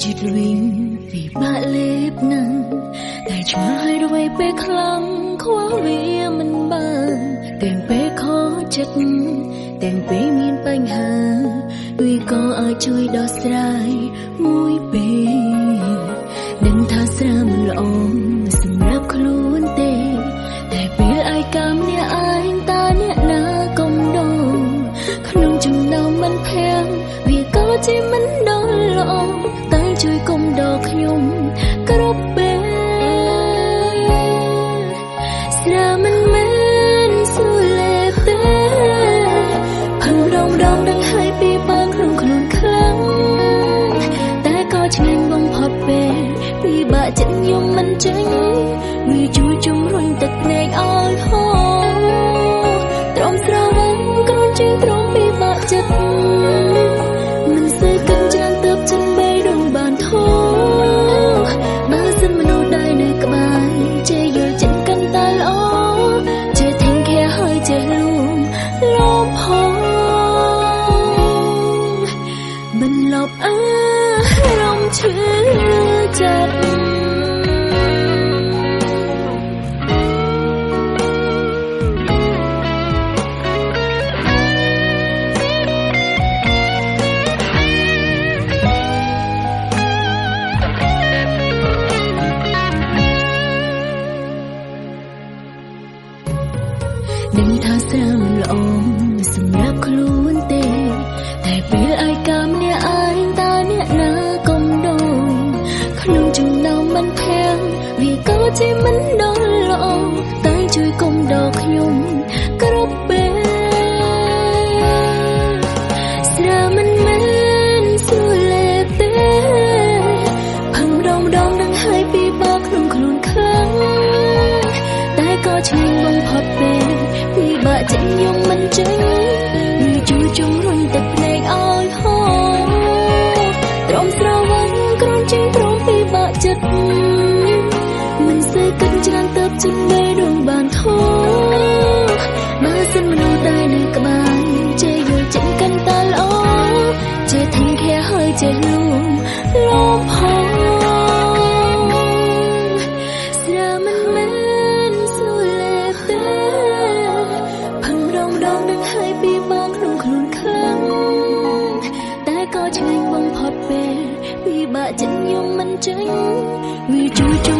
ចិត្តវិញពីបាក់លេបនឹងតែឆ្ងល់ហើយរវៃពេលខ្លាំងខ្វល់វាមិនបានទាំងពេលខកចិត្តទាំងពេលមានបញ្ហាវាក៏អាចជួយដោះស្រាយមួយពេលដឹងថាស្រាមិនល្អសម្រាប់ខ្លួនទេតែពេលឯកាម្នាក់ឯងតើអ្នកណាកុំដោក្នុងចំណោមមិនភាំងវាក៏ជាមិនដល់ល្អតែជួយកុំដោខ្ញុំគ្រប់ពេលស្រាមិនមែនស៊ូលេបទេផឹងដងដឹងហើយពីបាងក្នុងខ្លួនខ្លាំងតែក៏ឆ្ងាញ់បំផុតពេលពីបាក់ចិត្តយំមិនចេញវាជួយជំរុញទឹកភ្នែកឲ្យហូរទ្រាំស្រវឹងគ្រូនជាងទ្រាំពីបាក់ចិត្តមិនស្ទើរកិនចាំងទៅចិនបីដងបានធូរបើសិនមនុស្សដែលនៅក្បែរចេះយល់ចិត្តកាន់តែល្អចេះទាំងខែហើយចេះលួងលំផងបន្លប់អារម្មណ៍ឈឺចិត្តដឹងថាស្រាមិនល្អសម្រាប់ខ្លួនទេតែពេលឯកាម្នាក់ឯងតើអ្នកណាកុំដោក្នុងចំណោមមិនភាំងវាក៏ជាមិនដល់ល្អតែជួយកុំដោខ្ញុំគ្រប់ពេលស្រាមិនមែនស៊ូលេបទេផឹងដងដឹងហើយពីបាក់ក្នុងខ្លួនខ្លាំងតែក៏ឆ្ងាញ់បំផុតពេលពីបាក់ចិត្តយំមិនចេញវាជួយជំរុញទឹកភ្នែកឲ្យហូរទ្រាំស្រវឹងគ្រូនជាងទ្រាំពីបាក់ចិត្តមិនស្ទើរកិនច្រើនទៅចិនមេដងបានធូរបើសិនមនុស្សដែលនៅក្បែរចេះយល់ចិត្តកាន់តែល្អចេះទាំងខែហើយចេះលួងលំផងស្រាមិនមែនស៊ូលេបទេផឹងដងដឹងហើយពីបាងក្នុងខ្លួនខ្លាំងតែក៏ឆ្ងាញ់បំផុតពេលពីបាក់ចិត្តយំមិនចេញវាជួយជំ